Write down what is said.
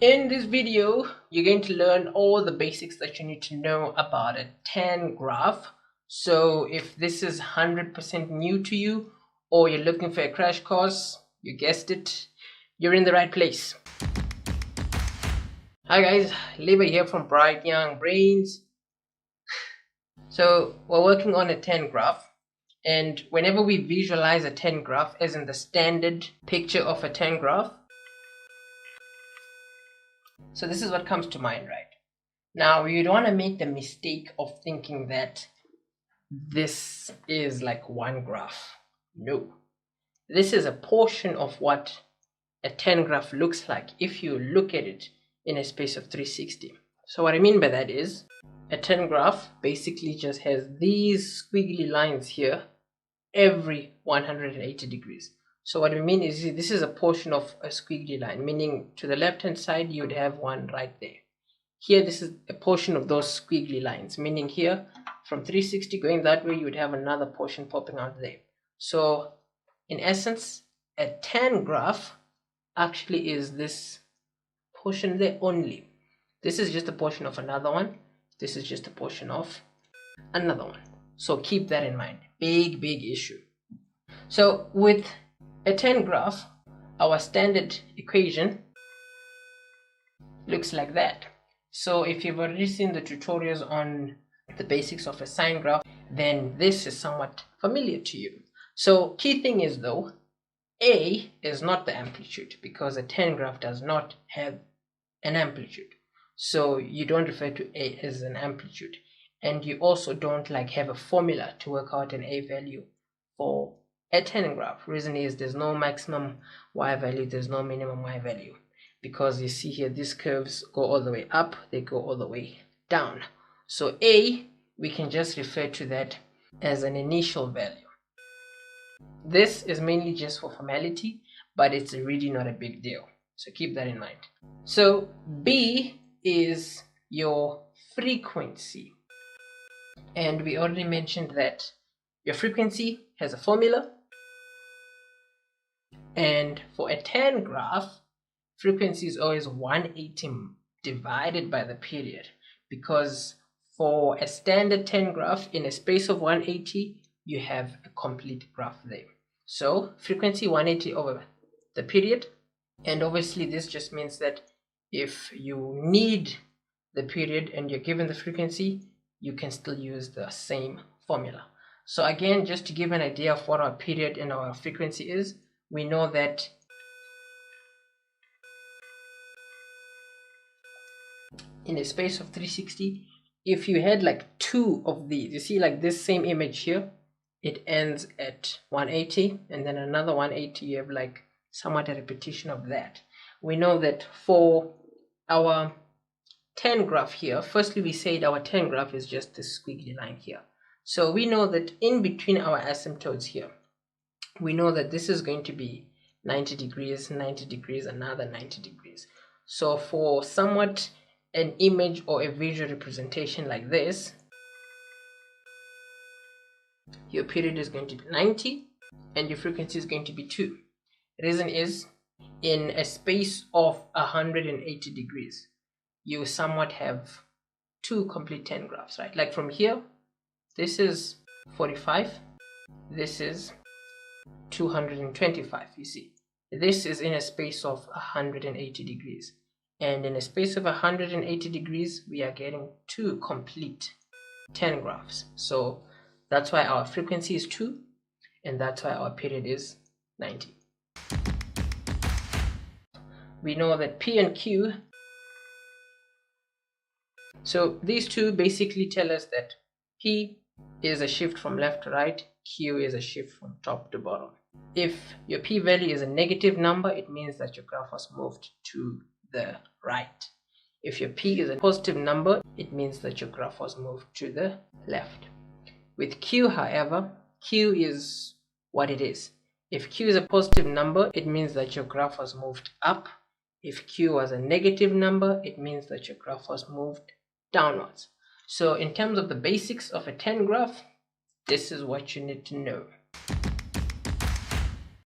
In this video, you're going to learn all the basics that you need to know about a tan graph. So if this is 100% new to you, or you're looking for a crash course, you guessed it, you're in the right place. Hi guys, Lever here from Bright Young Brains. So we're working on a tan graph, and whenever we visualize a tan graph, as in the standard picture of a tan graph, so this is what comes to mind, right? Now, you don't want to make the mistake of thinking that this is like one graph. No. This is a portion of what a tan graph looks like if you look at it in a space of 360. So what I mean by that is a tan graph basically just has these squiggly lines here every 180 degrees. So what we mean is this is a portion of a squiggly line, meaning to the left hand side you would have one right there. Here this is a portion of those squiggly lines, meaning here from 360 going that way you would have another portion popping out there. So in essence, a tan graph actually is this portion there only. This is just a portion of another one. This is just a portion of another one. So keep that in mind. Big issue. So with a tan graph, our standard equation looks like that. So if you've already seen the tutorials on the basics of a sine graph, then this is somewhat familiar to you. So key thing is though, A is not the amplitude, because a tan graph does not have an amplitude. So you don't refer to A as an amplitude. And you also don't have a formula to work out an A value for a tan graph. Reason is there's no maximum Y value, there's no minimum Y value. Because you see here, these curves go all the way up, they go all the way down. So A, we can just refer to that as an initial value. This is mainly just for formality, but it's really not a big deal. So keep that in mind. So B is your frequency. And we already mentioned that your frequency has a formula. And for a tan graph, frequency is always 180 divided by the period, because for a standard tan graph in a space of 180 you have a complete graph there. So frequency 180 over the period, and obviously this just means that if you need the period and you're given the frequency, you can still use the same formula. So again, just to give an idea of what our period and our frequency is, we know that in a space of 360, if you had two of these, you see this same image here, it ends at 180, and then another 180, you have somewhat a repetition of that. We know that for our tan graph here, firstly we said our tan graph is just this squiggly line here. So we know that in between our asymptotes here, we know that this is going to be 90 degrees, 90 degrees, another 90 degrees. So for somewhat an image or a visual representation like this, your period is going to be 90 and your frequency is going to be 2. The reason is, in a space of 180 degrees, you somewhat have two complete tan graphs, right? Like from here, this is 45, this is 225, you see. This is in a space of 180 degrees. And in a space of 180 degrees, we are getting two complete tan graphs. So that's why our frequency is 2, and that's why our period is 90. We know that P and Q, so these two basically tell us that P is a shift from left to right, Q is a shift from top to bottom. If your P value is a negative number, it means that your graph was moved to the right. If your P is a positive number, it means that your graph was moved to the left. With Q, however, Q is what it is. If Q is a positive number, it means that your graph was moved up. If Q was a negative number, it means that your graph was moved downwards. So in terms of the basics of a tan graph, this is what you need to know.